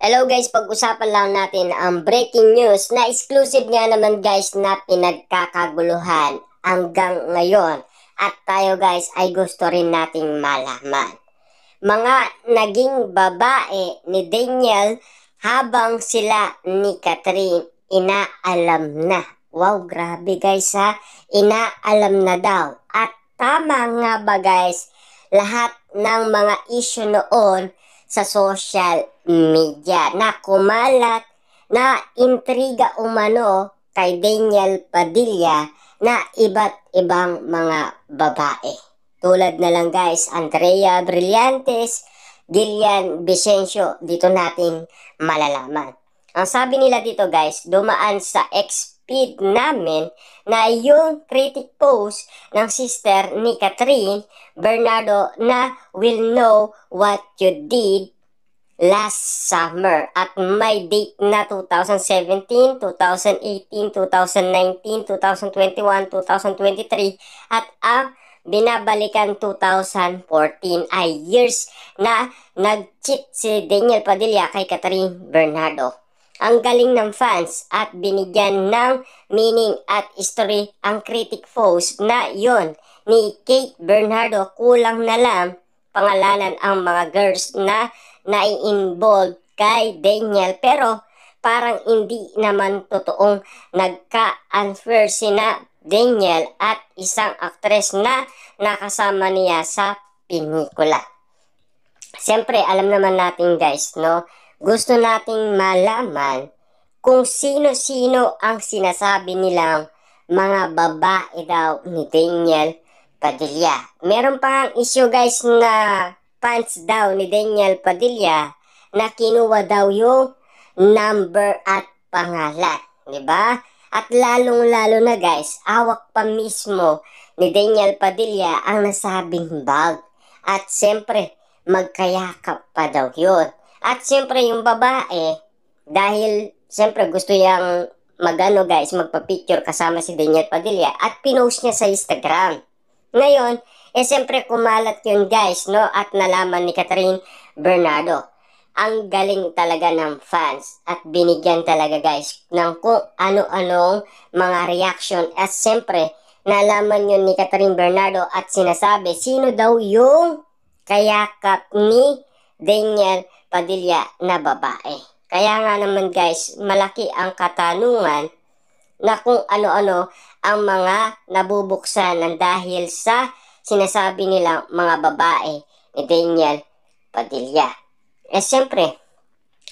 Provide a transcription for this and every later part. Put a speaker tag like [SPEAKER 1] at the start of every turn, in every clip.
[SPEAKER 1] Hello guys, pag-usapan lang natin ang breaking news na exclusive nga naman guys na pinagkakaguluhan hanggang ngayon. At tayo guys ay gusto rin nating malaman. Mga naging babae ni Daniel habang sila ni Catherine inaalam na. Wow, grabe guys ha. Inaalam na daw. At tama nga ba guys, lahat ng mga issue noon sa social media na kumalat na intriga umano kay Daniel Padilla na iba't ibang mga babae. Tulad na lang guys, Andrea Brillantes, Gillian Vicencio, dito natin malalaman. Ang sabi nila dito guys, dumaan sa feed namin na yung critic post ng sister ni Catherine Bernardo na will know what you did last summer at may date na 2017, 2018, 2019, 2021, 2023 at ang binabalikan 2014 ay years na nag-cheat si Daniel Padilla kay Catherine Bernardo. Ang galing ng fans at binigyan ng meaning at history ang critic post na yon ni Kate Bernardo. Kulang na lang pangalanan ang mga girls na nai-involve kay Daniel, pero parang hindi naman totoong nagka-unfair sina Daniel at isang aktres na nakasama niya sa pinikula. Siyempre, alam naman natin guys, no? Gusto nating malaman kung sino-sino ang sinasabi nilang mga babae daw ni Daniel Padilla. Meron pa ang issue guys na fans daw ni Daniel Padilla na kinuha daw yung number at pangalan. Diba? At lalong-lalo na guys, awak pa mismo ni Daniel Padilla ang nasabing bag. At siyempre, magkayakap pa daw yun. At siyempre yung babae, dahil siyempre gusto yang magpa-picture kasama si Daniel Padilla at pinost niya sa Instagram. Ngayon, siyempre kumalat yun guys, no? At nalaman ni Catherine Bernardo. Ang galing talaga ng fans at binigyan talaga guys ng kung ano-anong mga reaction. At siyempre, nalaman yun ni Catherine Bernardo at sinasabi sino daw yung kayakap ni Daniel Padilla na babae. Kaya nga naman guys, malaki ang katanungan na kung ano-ano ang mga nabubuksan ng dahil sa sinasabi nilang mga babae ni Daniel Padilla. Siyempre,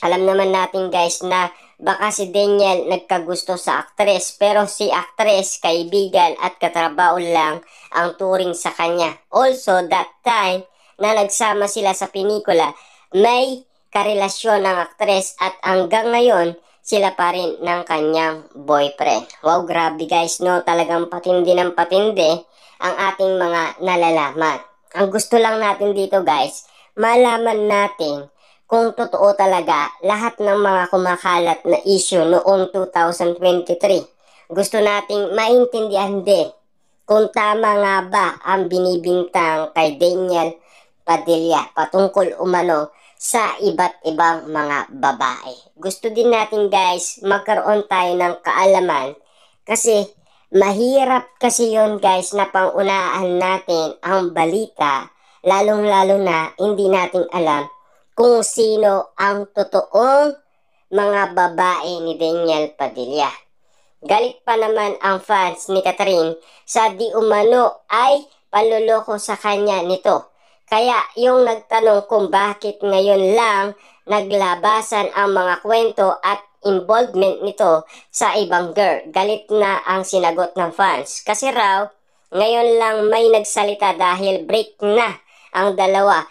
[SPEAKER 1] alam naman natin guys na baka si Daniel nagkagusto sa aktres, pero si aktres kaibigan at katrabaho lang ang turing sa kanya. Also, that time na nagsama sila sa pinikula, may karelasyon ng aktres at hanggang ngayon sila pa rin ng kanyang boyfriend. Wow, grabe guys, no? Talagang patindi ng patindi ang ating mga nalalaman. Ang gusto lang natin dito guys, malaman natin kung totoo talaga lahat ng mga kumakalat na issue noong 2023. Gusto nating maintindihan din kung tama nga ba ang binibintang kay Daniel Padilla patungkol umano sa iba't ibang mga babae. Gusto din natin guys magkaroon tayo ng kaalaman kasi mahirap kasi yon guys na pangunahan natin ang balita, lalong-lalo na hindi natin alam kung sino ang totoong mga babae ni Daniel Padilla. Galit pa naman ang fans ni Catherine sa di umano ay panloloko sa kanya nito. Kaya yung nagtanong kung bakit ngayon lang naglabasan ang mga kwento at involvement nito sa ibang girl, galit na ang sinagot ng fans. Kasi raw, ngayon lang may nagsalita dahil break na ang dalawa.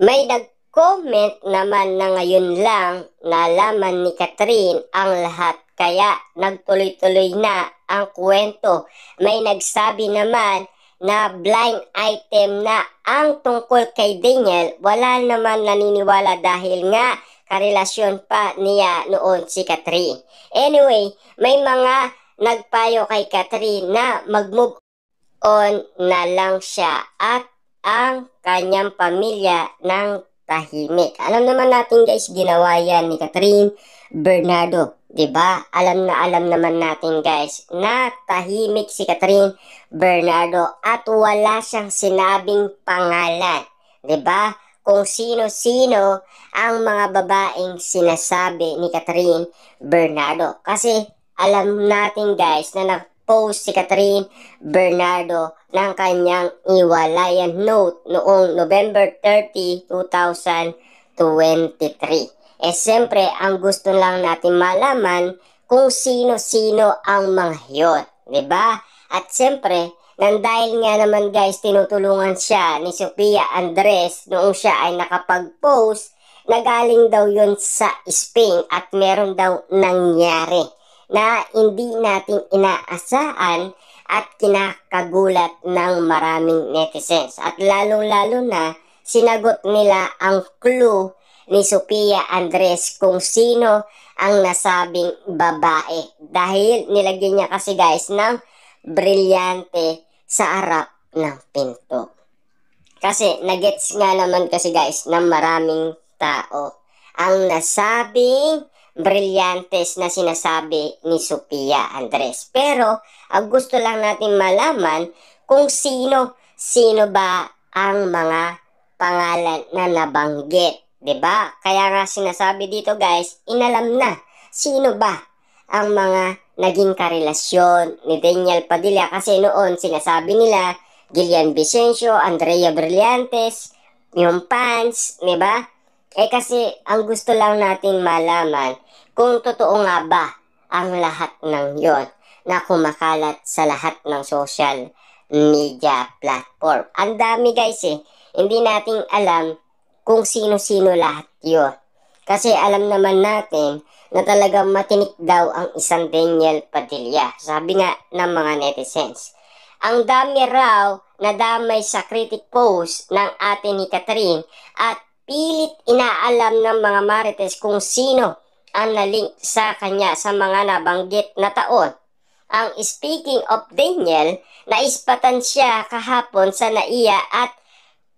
[SPEAKER 1] May nag-comment naman na ngayon lang nalaman ni Catherine ang lahat, kaya nagtuloy-tuloy na ang kwento. May nagsabi naman na blind item na ang tungkol kay Daniel. Wala naman naniniwala dahil nga karelasyon pa niya noon si Catherine. Anyway, may mga nagpayo kay Catherine na mag-move on na lang siya at ang kanyang pamilya ng tahimik. Alam naman natin guys, ginawa yan ni Catherine Bernardo. 'Di ba? Alam na alam naman natin guys na tahimik si Catherine Bernardo at wala siyang sinabing pangalan. 'Di ba? Kung sino-sino ang mga babaeng sinasabi ni Catherine Bernardo. Kasi alam natin guys na nag-post si Catherine Bernardo ng kanyang iwalayan note noong November 30, 2023. Eh siyempre, ang gusto lang natin malaman kung sino-sino ang mga yon, 'di ba? At siyempre, nang dahil nga naman guys, tinutulungan siya ni Sofia Andres noong siya ay nakapag-post, nagaling daw yon sa Spain at meron daw nangyari na hindi natin inaasahan at kinakagulat ng maraming netizens. At lalong-lalo na, sinagot nila ang clue ni Sofia Andres kung sino ang nasabing babae. Dahil nilagyan niya kasi guys ng brilyante sa harap ng pinto. Kasi nagets nga naman kasi guys ng maraming tao ang nasabing brilyantes na sinasabi ni Sofia Andres. Pero ang gusto lang natin malaman kung sino ba ang mga pangalan na nabanggit. 'Di ba? Kaya nga sinasabi dito guys, inalam na sino ba ang mga naging karelasyon ni Daniel Padilla. Kasi noon sinasabi nila Gillian Vicencio, Andrea Brillantes, yung fans, 'di ba? Eh kasi ang gusto lang natin malaman kung totoo nga ba ang lahat ng yon na kumakalat sa lahat ng social media platform. Ang dami guys eh. Hindi natin alam kung sino-sino lahat yun. Kasi alam naman natin na talagang matinik daw ang isang Daniel Padilla. Sabi nga ng mga netizens. Ang dami raw na damay sa critic post ng ate ni Catherine at pilit inaalam ng mga marites kung sino ang nalink sa kanya sa mga nabanggit na taon. Ang speaking of Daniel, naispatan siya kahapon sa NAIA at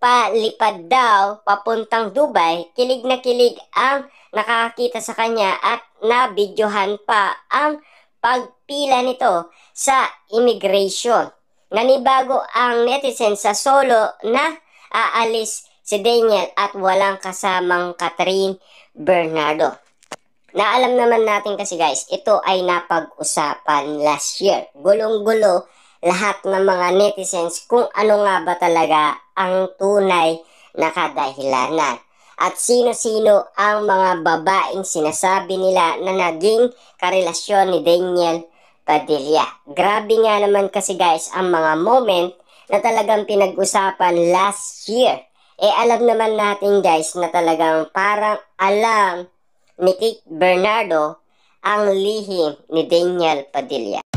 [SPEAKER 1] palipad daw papuntang Dubai. Kilig na kilig ang nakakita sa kanya at nabidyohan pa ang pagpila nito sa immigration. Nanibago ang netizen sa solo na aalis si Daniel at walang kasamang Catherine Bernardo. Naalam naman natin kasi guys, ito ay napag-usapan last year. Gulong-gulo lahat ng mga netizens kung ano nga ba talaga ang tunay na kadahilanan. At sino-sino ang mga babaeng sinasabi nila na naging karelasyon ni Daniel Padilla. Grabe nga naman kasi guys ang mga moment na talagang pinag-usapan last year. Eh alam naman natin guys na talagang parang alam ni Kate Bernardo ang lihim ni Daniel Padilla.